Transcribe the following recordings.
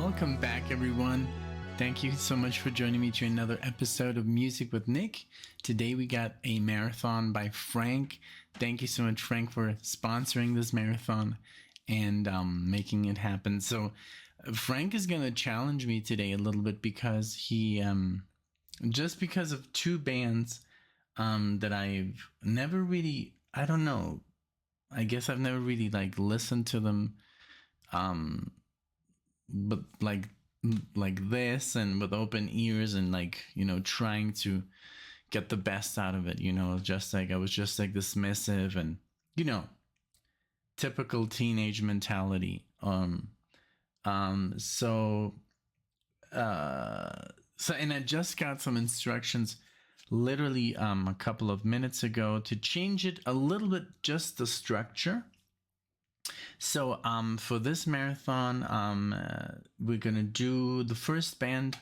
Welcome back, everyone. Thank you so much for joining me to another episode of Music with Nick. Today we got a marathon by Frank. Thank you so much, Frank, for sponsoring this marathon and making it happen. So Frank is going to challenge me today a little bit because he, just because of two bands that I've never really, I don't know, I guess I've never really listened to them, but like this and with open ears and trying to get the best out of it, just I was just dismissive and typical teenage mentality. So and I just got some instructions literally a couple of minutes ago to change it a little bit, just the structure. So for this marathon, we're gonna do, the first band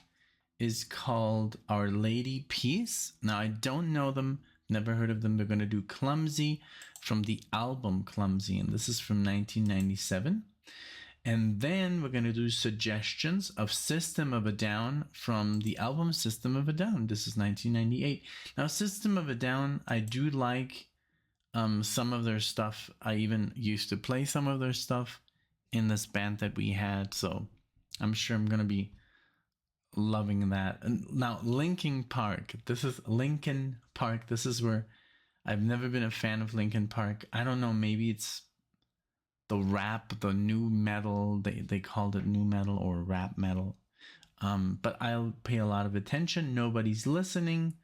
is called Our Lady Peace. Now I don't know them, never heard of them. We're gonna do Clumsy from the album Clumsy, and this is from 1997. And then we're gonna do Suggestions of System of a Down from the album System of a Down. This is 1998. Now System of a Down, I do like some of their stuff. I even used to play some of their stuff in this band that we had, so I'm sure I'm gonna be loving that. And now Linkin Park. This is Linkin Park. This is where I've never been a fan of Linkin Park. I don't know, maybe it's the rap, the new metal. They called it new metal or rap metal. But I'll pay a lot of attention. Nobody's Listening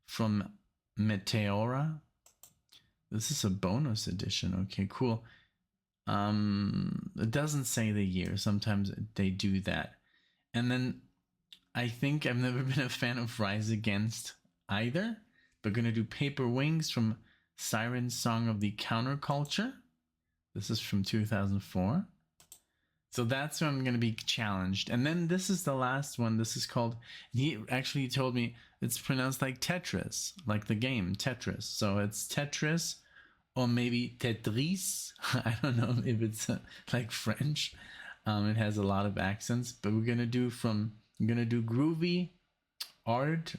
from Meteora. This is a bonus edition. Okay, cool. It doesn't say the year. Sometimes they do that. And then I think I've never been a fan of Rise Against either. We're going to do Paper Wings from Siren Song of the Counterculture. This is from 2004. So that's where I'm going to be challenged. And then this is the last one. This is called, he actually told me it's pronounced like Tetris, like the game Tetris. So it's Tetris or maybe Tetris. I don't know if it's like French. It has a lot of accents, but we're going to do Groovy Aardvark.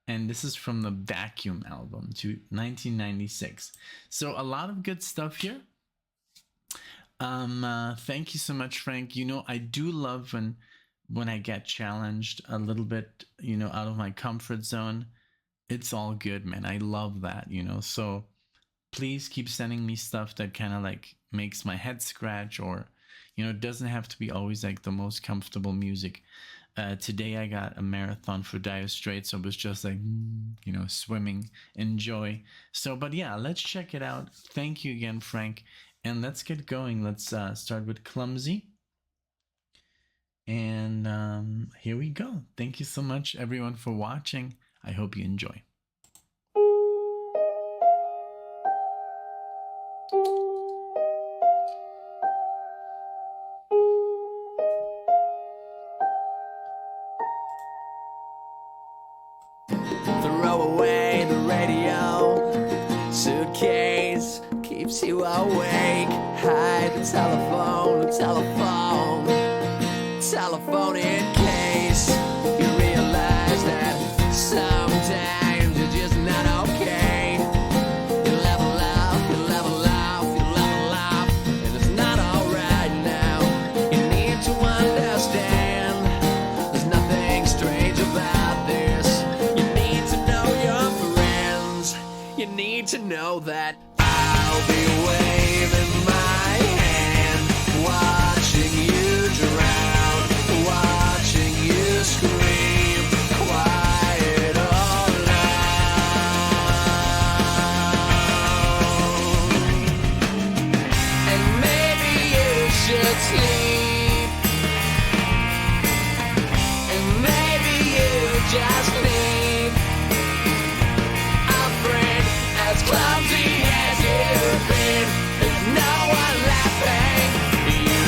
And this is from the Vacuum album to 1996. So a lot of good stuff here. Thank you so much, Frank. I do love when I get challenged a little bit, out of my comfort zone. It's all good, man. I love that, so please keep sending me stuff that kind of makes my head scratch, or, it doesn't have to be always the most comfortable music. Today I got a marathon for Dire Straits, so it was just swimming, enjoy. So, but yeah, let's check it out. Thank you again, Frank. And let's get going. Let's start with Clumsy. And here we go. Thank you so much, everyone, for watching. I hope you enjoy. Throw away the radio, suitcase keeps you awake. Hide the telephone in case you realize that sometimes you're just not okay. You level up, and it's not alright now. You need to understand there's nothing strange about this. You need to know your friends. You need to know that I'll be waving my hand, watching you drown, watching you scream, quiet or loud. And maybe you should sleep, and maybe you just need a friend as clumsy as you've been. There's no one laughing. You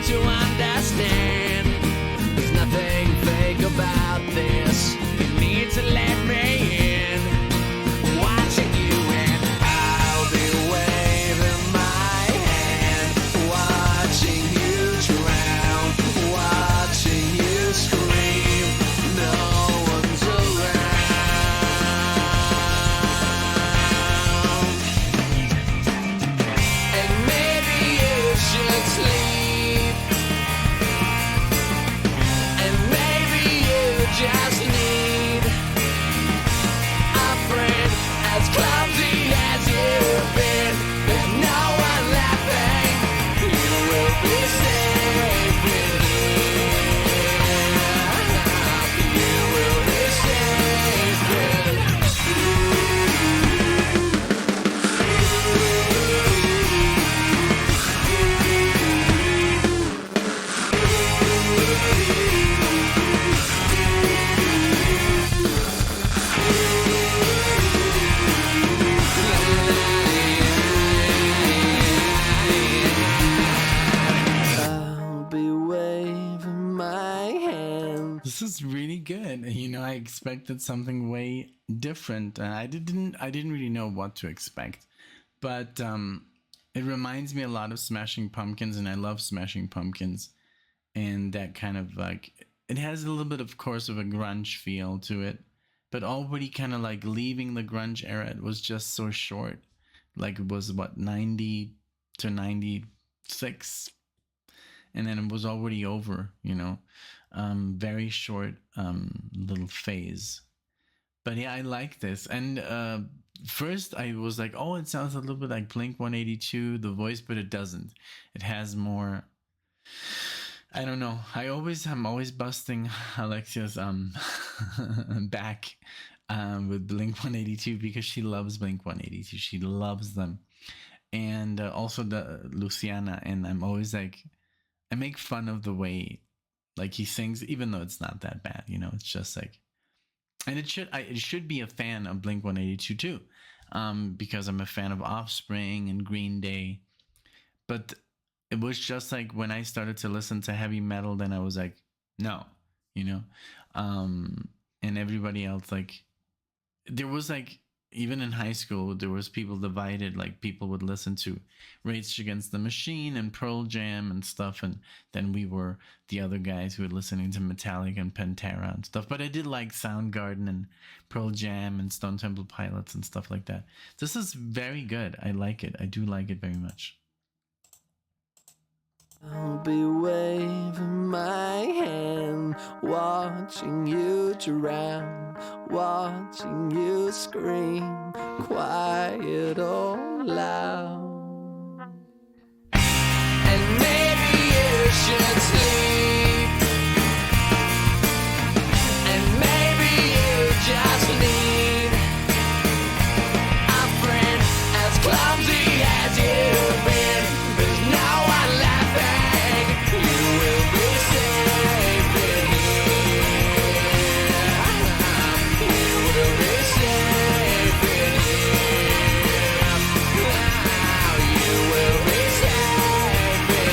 need to understand. There's nothing fake about this. You need to let me in. Watching you and I'll be waving my hand. Watching you drown. Watching you scream. No one's around. And maybe you should sleep. And maybe you just need a friend as clumsy as you've been. There's no one laughing. You will be safe in here. You will be safe in I'll be waving my hand. This is really good. You know, I expected something way different. I didn't really know what to expect, but it reminds me a lot of Smashing Pumpkins, and I love Smashing Pumpkins, and that kind of like it has a little bit, of course, of a grunge feel to it, but already kind of like leaving the grunge era. It was just so short, like it was what 90 to 96, and then it was already over. You know, very short little phase. But yeah, I like this. And first I was like, oh, it sounds a little bit like Blink 182, the voice, but it doesn't. It has more. I don't know. I'm always busting Alexia's back with Blink 182 because she loves Blink 182. She loves them. And also the Luciana. And I'm always like, I make fun of the way like he sings, even though it's not that bad, you know. It's just like, and it should be a fan of Blink 182 too, because I'm a fan of Offspring and Green Day. But it was just like when I started to listen to heavy metal, then I was like, no, you know, and everybody else, like, there was like, even in high school, there was people divided. Like people would listen to Rage Against the Machine and Pearl Jam and stuff, and then we were the other guys who were listening to Metallica and Pantera and stuff. But I did like Soundgarden and Pearl Jam and Stone Temple Pilots and stuff like that. This is very good. I like it. I do like it very much. I'll be waving my hand, watching you drown, watching you scream, quiet or loud. And maybe you should sleep, and maybe you just need a friend as clumsy as you've been. There's no one laughing. You will be safe in here. You will be safe in here. You will be safe in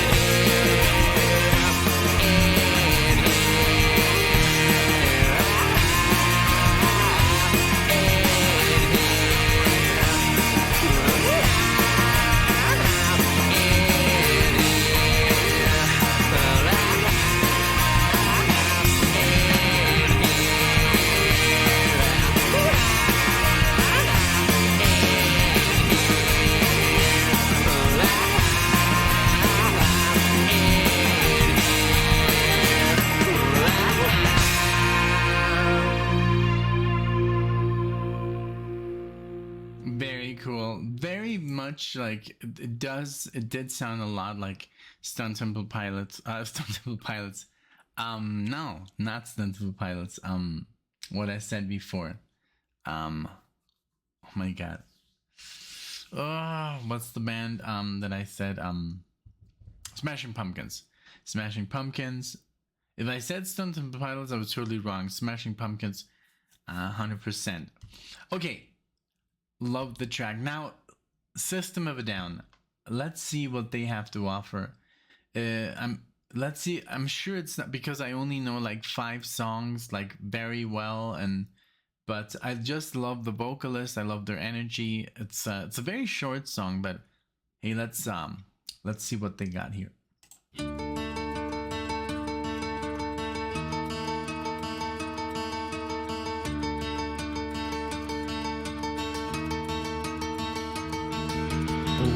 Very cool. Very much like it did sound a lot like Stone Temple Pilots. Stone Temple Pilots. No, not Stone Temple Pilots. What I said before. Oh my god. Oh, what's the band that I said? Smashing Pumpkins. Smashing Pumpkins. If I said Stone Temple Pilots, I was totally wrong. Smashing Pumpkins, 100%. Okay. Love the track. Now, System of a Down. Let's see what they have to offer. let's see. I'm sure it's not because I only know like 5 songs like very well, but I just love the vocalist. I love their energy. It's a very short song, but hey, let's see what they got here.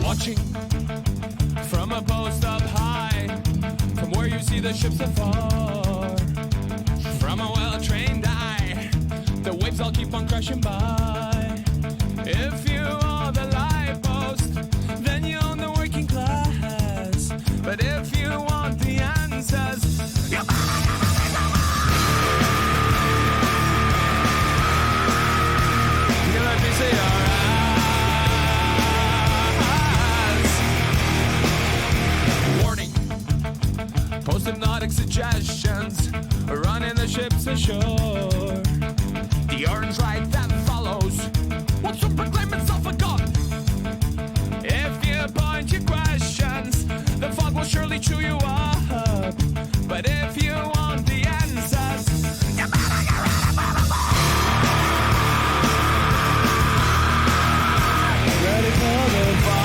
Watching from a post up high, from where you see the ships afar, from a well-trained eye, the waves all keep on crashing by. If you are the light post, then you own the working class. But if you want the answers, you let me say alright. Post-hypnotic suggestions, running the ships ashore. The orange light that follows will soon proclaim itself a god. If you point your questions, the fog will surely chew you up. But if you want the answers, you better get rid of the bar. Ready for the bar.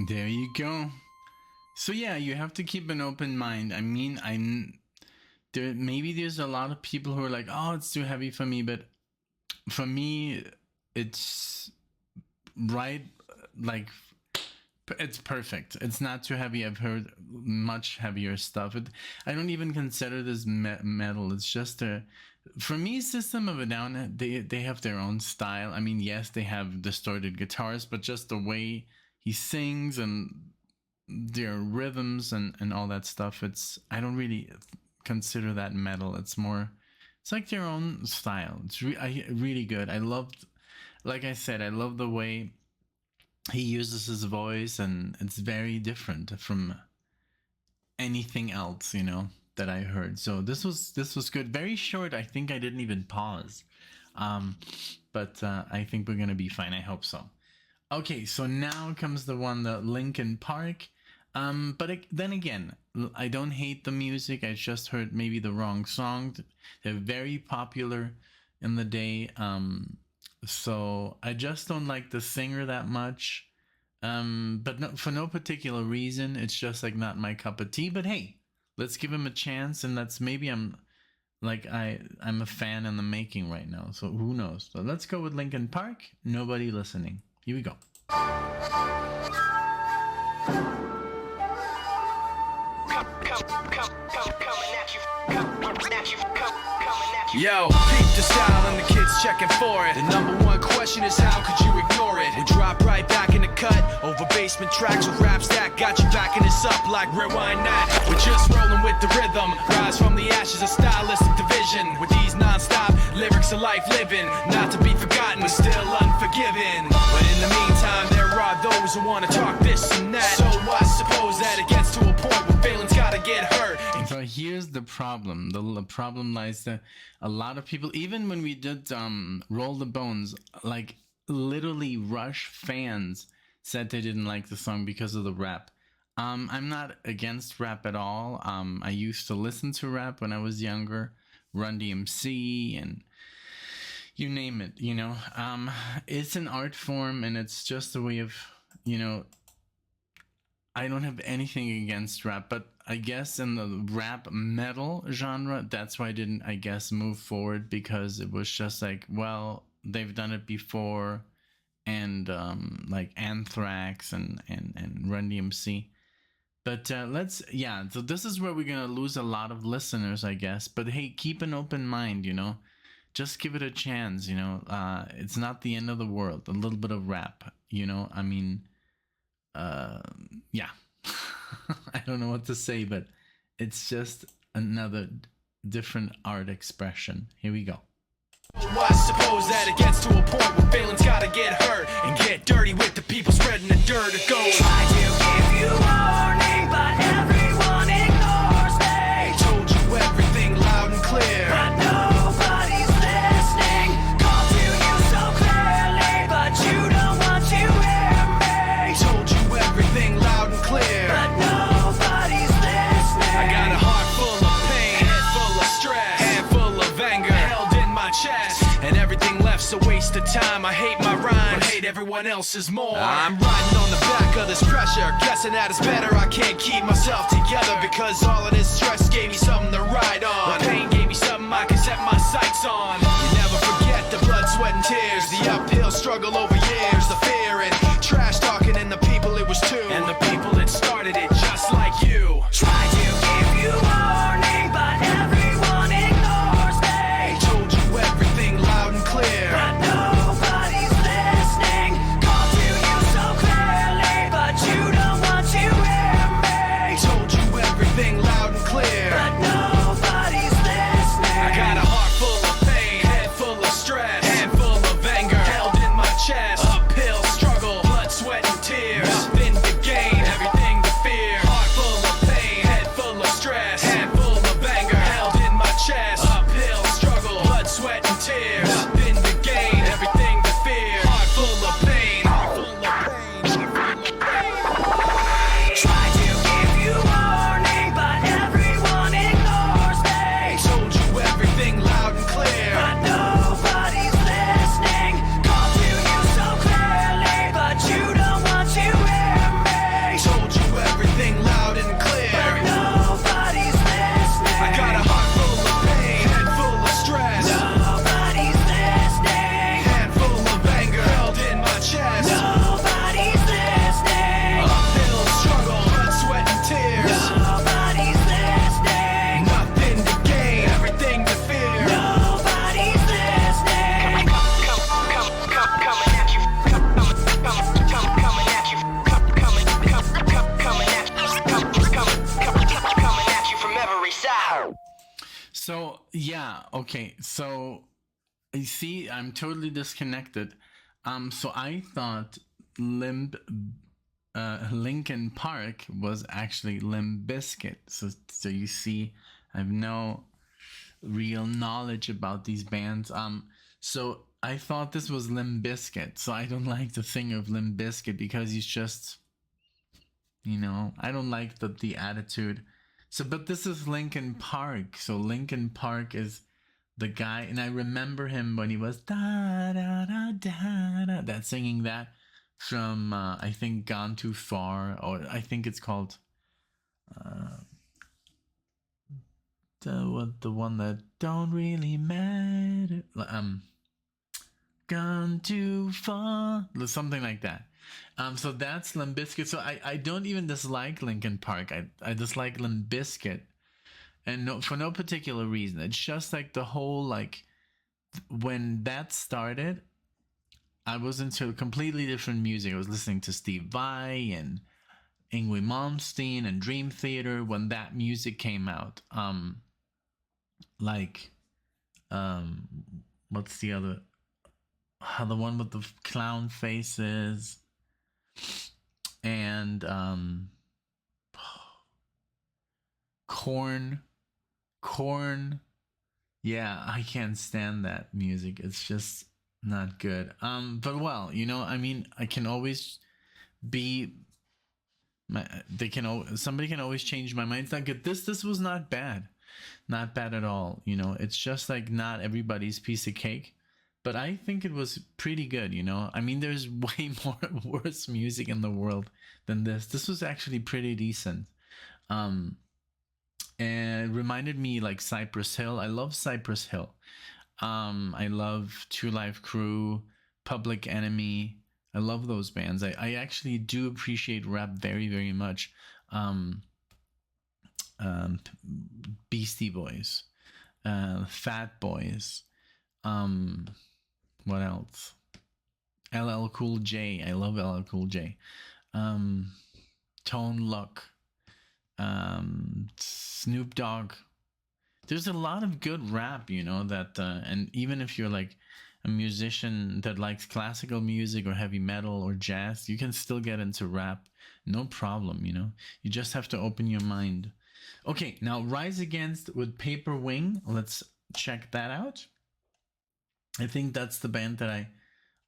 There you go. So yeah, you have to keep an open mind. I mean, maybe there's a lot of people who are like, oh, it's too heavy for me, but for me, it's right, like, it's perfect. It's not too heavy. I've heard much heavier stuff. I don't even consider this metal. It's just for me, System of a Down, they have their own style. I mean, yes, they have distorted guitars, but just the way he sings and their rhythms and all that stuff, I don't really consider that metal. It's like their own style. It's really good. Like I said, I love the way he uses his voice, and it's very different from anything else, that I heard. So this was good. Very short. I think I didn't even pause. But I think we're gonna be fine. I hope so. Okay, so now comes the one, the Linkin Park. But then again, I don't hate the music. I just heard maybe the wrong song. They're very popular in the day. So I just don't like the singer that much. But for no particular reason. It's just like not my cup of tea. But hey, let's give him a chance. And maybe I'm a fan in the making right now. So who knows? So let's go with Linkin Park. Nobody Listening. Here we go. Yo, peep the style and the kids checking for it. The number one question is how could you ignore it? We drop right back in the cut over basement tracks with raps that got you backing us up like rewind that. We're just rolling with the rhythm, rise from the ashes of stylistic division. With these non-stop lyrics of life living, not to be forgotten but still unforgiven. But in the meantime, there are those who want to talk this and that. So I suppose that it gets to a point where feelings gotta get hurt. So here's the problem. The problem lies that a lot of people, even when we did Roll the Bones, like literally Rush fans said they didn't like the song because of the rap. I'm not against rap at all. I used to listen to rap when I was younger, Run DMC and you name it, you know. It's an art form and it's just a way of, you know, I don't have anything against rap, but I guess in the rap metal genre, that's why I didn't, I guess, move forward, because it was just like, well, they've done it before, and like Anthrax and Run DMC. But so this is where we're gonna lose a lot of listeners, I guess. But hey, keep an open mind, you know. Just give it a chance, you know. It's not the end of the world. A little bit of rap, you know. I mean, yeah. I don't know what to say, but it's just another different art expression. Here we go. I suppose that it gets to a point where feelings gotta get hurt and get dirty with the people spreading the dirt or go. Try to give you warning, but everyone ignores me. Told you everything loud and clear, But nobody's listening. Called to you so clearly, but you don't want to hear me. told you everything loud and clear. But nobody's listening. I got a heart full of pain, head full of stress, hand full of anger held in my chest, and everything left's a waste of time. I hate my rhymes, but hate everyone else's more. I'm riding on the back of this pressure, guessing that it's better. I can't keep myself together because all of this stress gave me something to ride on. The pain gave me something I can set my sights on. You never forget the blood, sweat, and tears, the uphill struggle over years, the fear and trash talking, and the people it was to, and the people that started it just like you. Try to give you warning, but everyone ignores me. Told you everything loud and clear, But nobody's listening. Called to you so clearly, but you don't want to hear me. told you everything loud and clear. But nobody's listening. I got a heart full of pain, head full of stress, hand full of anger held in my chest. Uphill struggle, blood, sweat, and tears. Nothing to gain, everything to fear. Heart full of pain, head full of stress, hand full of anger held in my chest. Uphill struggle, blood, sweat, and tears. Nothing to gain, everything to fear. Heart full of pain, heart full of pain. Try to give you warning, but everyone ignores me. Told you everything loud and clear. But nobody's listening. Called to you so clearly, but you don't want to hear me. Told you everything loud and clear. But nobody's listening. I got a heart full of pain, head full of stress, Nobody's listening. hand full of anger held in my chest. Nobody's listening. Uphill struggle, blood, sweat, and tears. Nobody's listening. Nothing to gain, everything to fear. Nobody's listening. Coming at you, coming at you, coming at you from every side. So yeah, okay. So you see, I'm totally disconnected. So I thought Linkin Park was actually Limp Bizkit. So you see, I have no real knowledge about these bands. So I thought this was Limp Bizkit. So I don't like the thing of Limp Bizkit because he's just, you know, I don't like the attitude. So, but this is Linkin Park. So Linkin Park is the guy, and I remember him when he was da da da da da, that singing that from I think Gone Too Far, or I think it's called the one that don't really matter. Gone Too Far, something like that. So that's Limp Bizkit. So I don't even dislike Linkin Park. I dislike Limp Bizkit, and for no particular reason. It's just like the whole, like, when that started, I was into completely different music. I was listening to Steve Vai and Yngwie Malmsteen and Dream Theater when that music came out. What's the other? The one with the clown faces, and Korn. Corn. Yeah, I can't stand that music. It's just not good. But well, you know, I mean, I can always be somebody can always change my mind. It's not good. This was not bad. Not bad at all. You know, it's just like not everybody's piece of cake. But I think it was pretty good, you know. I mean, there's way more worse music in the world than this. This was actually pretty decent. And it reminded me like Cypress Hill. I love Cypress Hill. I love Two Live Crew, Public Enemy. I love those bands. I actually do appreciate rap very, very much. Beastie Boys, Fat Boys. What else? LL Cool J. I love LL Cool J. Tone Loc. Snoop Dogg. There's a lot of good rap, you know, that and even if you're like a musician that likes classical music or heavy metal or jazz, you can still get into rap, no problem, you know. You just have to open your mind. Okay, now Rise Against with Paper Wing. Let's check that out. I think that's the band that I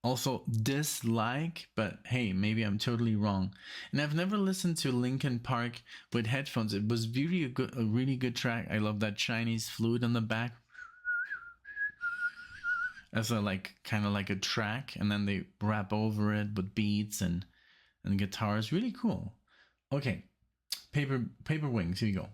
also dislike, but hey, maybe I'm totally wrong. And I've never listened to Linkin Park with headphones. It was really a really good track. I love that Chinese flute on the back as a like kind of like a track, and then they rap over it with beats and guitars. Really cool. Okay, Paper Wings. Here you go.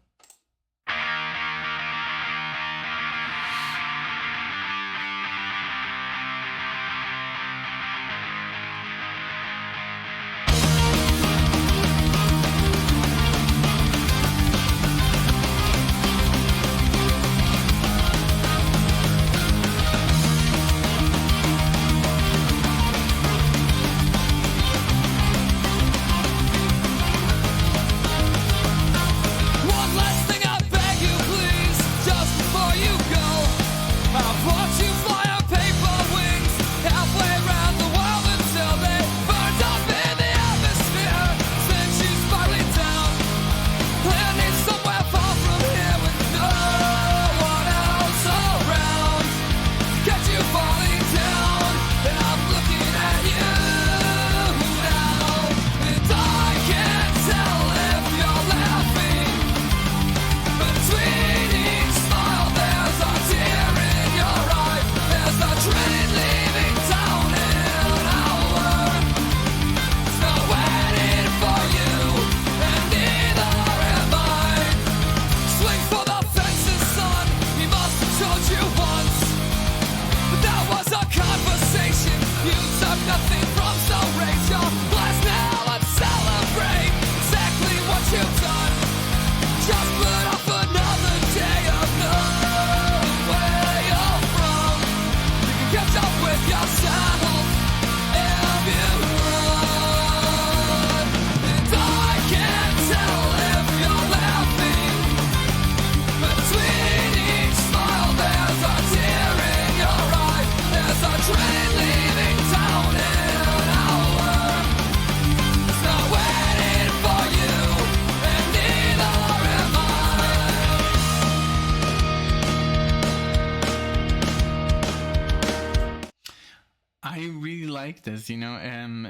This, you know,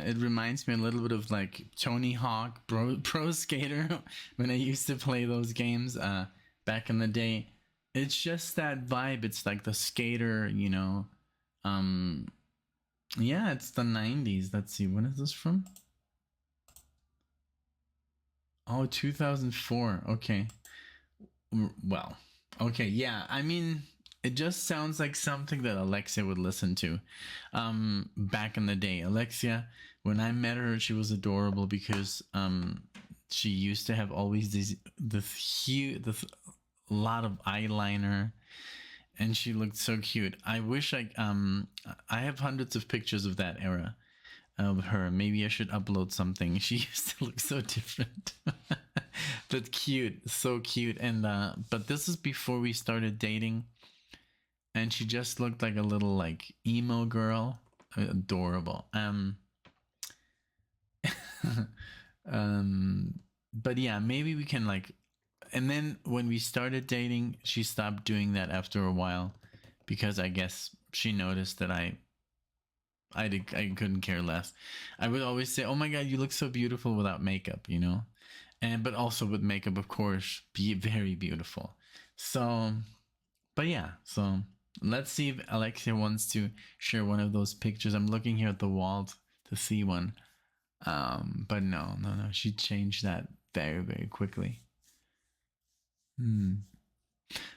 it reminds me a little bit of like Tony Hawk Pro Skater when I used to play those games back in the day. It's just that vibe. It's like the skater, you know. Yeah, it's the 90s. Let's see, when is this from? Oh, 2004. Okay. Well, okay, yeah. I mean, it just sounds like something that Alexia would listen to back in the day. Alexia, when I met her, she was adorable because she used to have always this lot of eyeliner, and she looked so cute. I wish I have hundreds of pictures of that era of her. Maybe I should upload something. She used to look so different. But cute, so cute. And but this is before we started dating. And she just looked like a little like emo girl. Adorable. But yeah, maybe we can like and then when we started dating, she stopped doing that after a while, because I guess she noticed that I couldn't care less. I would always say, "Oh my God, you look so beautiful without makeup," you know, but also with makeup, of course, be very beautiful. So, but yeah, so let's see if Alexia wants to share one of those pictures. I'm looking here at the wall to see one. But no, she changed that very, very quickly.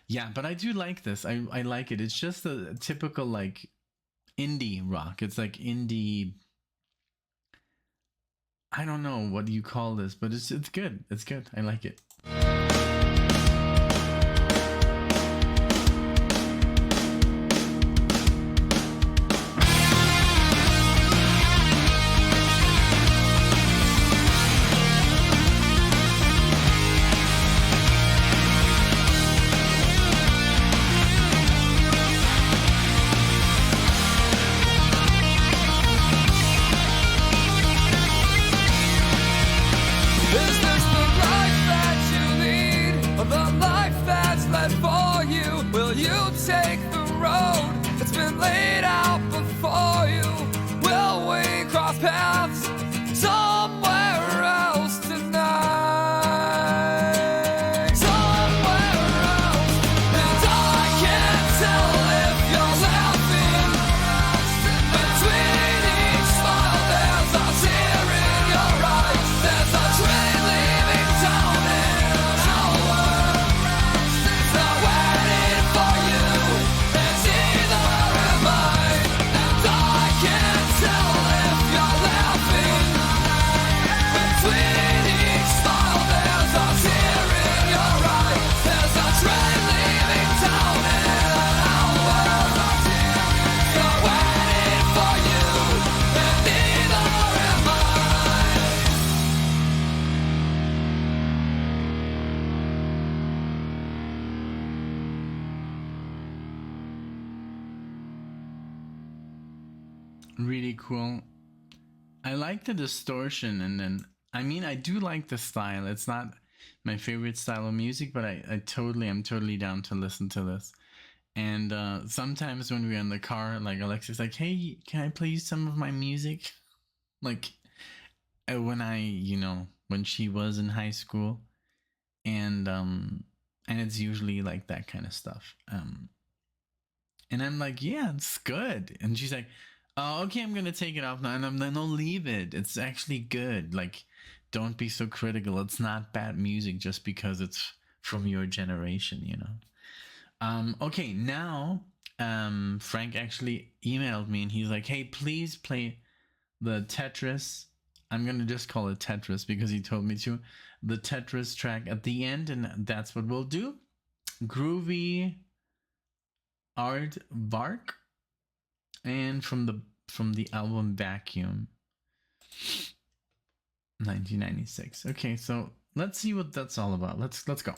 Yeah, but I do like this. I like it. It's just a typical like indie rock. It's like indie. I don't know what do you call this, but it's good. It's good. I like it. Is this the life that you lead, or the life that's led for you? Will you take the road that's been laid out before you? Will we cross paths somewhere else tonight? Somewhere else, and I can't tell if you're laughing. Between each smile, there's a tear in your eyes. There's a train leaving town in an hour. They're waiting for you, and neither am I. And I can't tell if you're laughing. Between each smile, there's a tear in your eye. There's a train leaving town in an hour. They're waiting for you, and neither am I. Really cool. I like the distortion, and then I do like the style. It's not my favorite style of music, but I'm totally down to listen to this. And sometimes when we're in the car, like Alexia's like, "Hey, can I play you some of my music?" Like when she was in high school, and it's usually like that kind of stuff. And I'm like, "Yeah, it's good." And she's like, "Oh, okay, I'm gonna take it off now." And I'm like, "No, leave it. It's actually good. Like, don't be so critical. It's not bad music just because it's from your generation, you know." Okay, now Frank actually emailed me and he's like, "Hey, please play the Tetris." I'm gonna just call it Tetris because he told me to. The Tetris track at the end, and that's what we'll do. Groovy Aardvark, and from the album Vacuum, 1996. Okay, so let's see what that's all about. Let's go.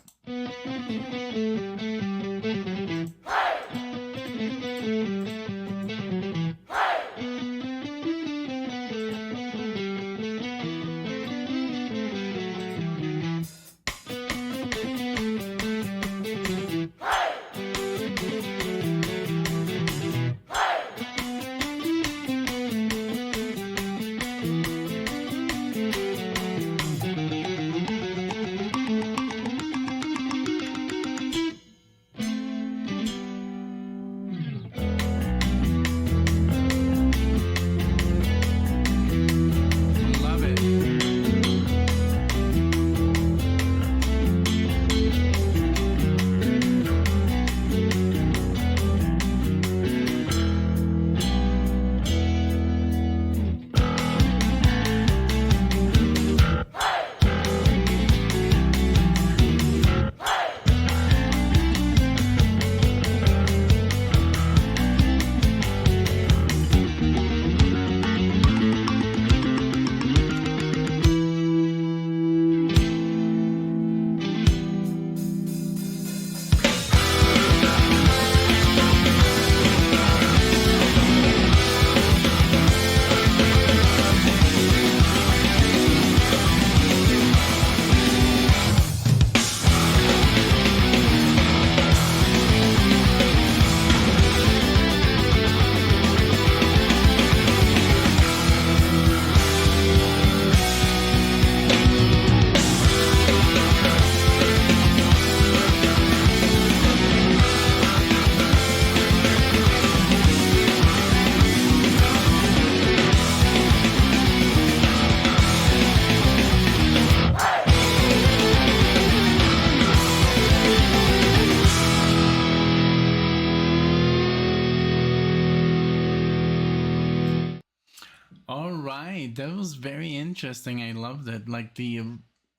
right. That was very interesting. I loved it. Like the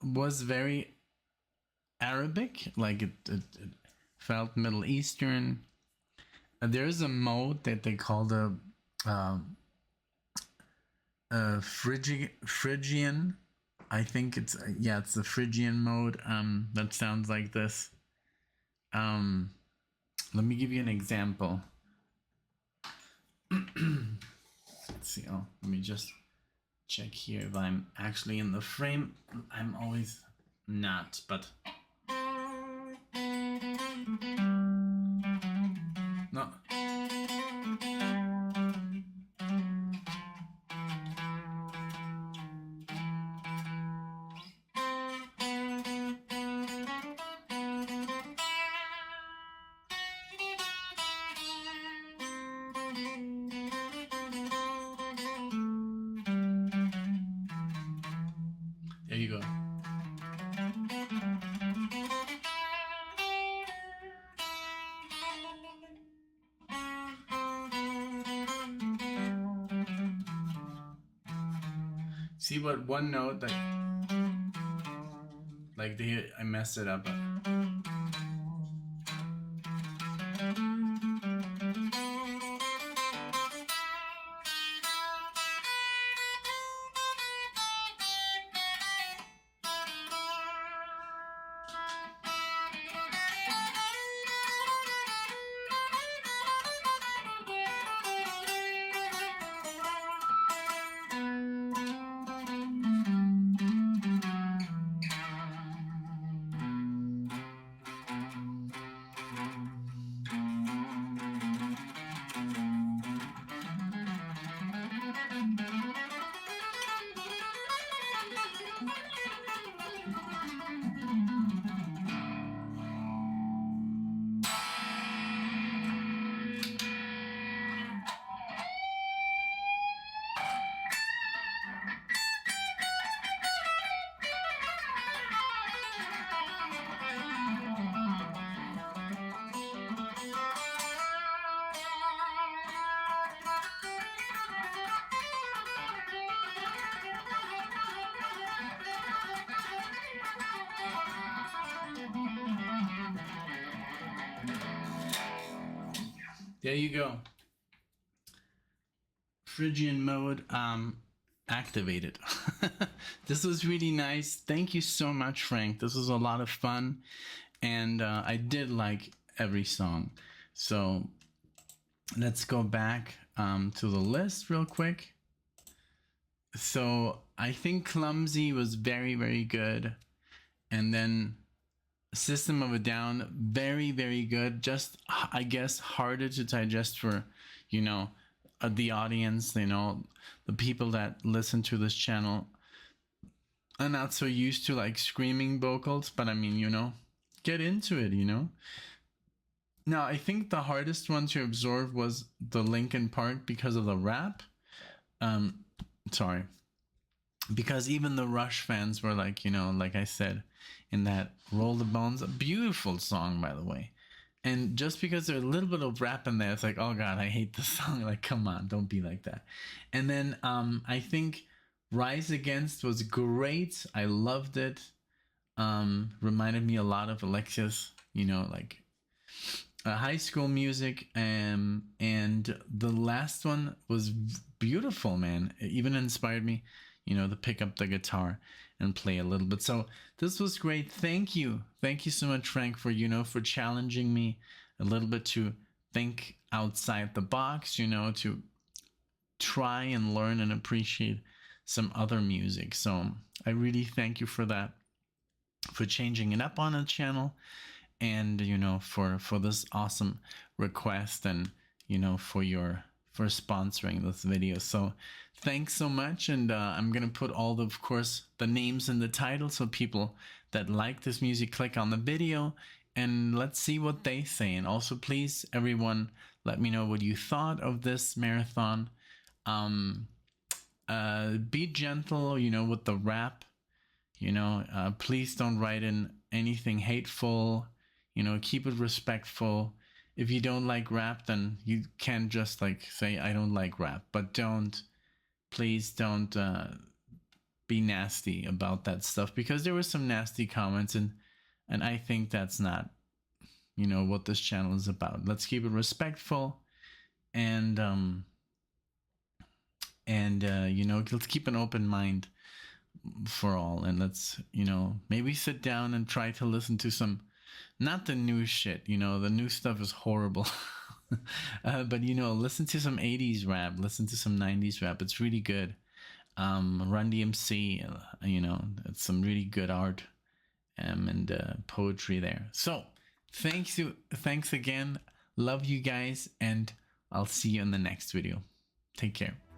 was very Arabic. Like it felt Middle Eastern. There's a mode that they call the Phrygian. I think it's yeah, it's the Phrygian mode. That sounds like this. Let me give you an example. Let's see. Oh, let me just check here if I'm actually in the frame. I'm always not, but no. There you go. See what one note that like the I messed it up. There you go. Phrygian mode activated. This was really nice. Thank you so much, Frank. This was a lot of fun, and I did like every song. So let's go back to the list real quick. So I think Clumsy was very, very good, and then System of a Down, very, very good. Just, I guess, harder to digest for, you know, the audience, you know, the people that listen to this channel are not so used to like screaming vocals, but I mean, you know, get into it, you know. Now, I think the hardest one to absorb was the Linkin Park because of the rap. Sorry. Because even the Rush fans were like, you know, like I said, in that Roll the Bones, a beautiful song, by the way. And just because there's a little bit of rap in there, it's like, oh God, I hate this song. Like, come on, don't be like that. And then I think Rise Against was great. I loved it. Reminded me a lot of Alexia's, you know, like High School Music. And the last one was beautiful, man. It even inspired me, you know, to pick up the guitar and play a little bit. So this was great. Thank you so much, Frank, for, you know, for challenging me a little bit to think outside the box, you know, to try and learn and appreciate some other music. So I really thank you for that, for changing it up on the channel, and, you know, for this awesome request, and, you know, for sponsoring this video. So thanks so much. And I'm gonna put all of course the names in the title, so people that like this music click on the video, and let's see what they say. And also, please, everyone, let me know what you thought of this marathon. Be gentle, you know, with the rap, you know. Please don't write in anything hateful, you know, keep it respectful. If you don't like rap, then you can just like say, I don't like rap, but don't please don't be nasty about that stuff, because there were some nasty comments, and I think that's not, you know, what this channel is about. Let's keep it respectful, and you know, let's keep an open mind for all, and let's, you know, maybe sit down and try to listen to some, not the new shit, you know, the new stuff is horrible. But you know, listen to some 80s rap, listen to some 90s rap, it's really good. Run DMC, you know, it's some really good art and poetry there. So thanks again, love you guys, and I'll see you in the next video. Take care.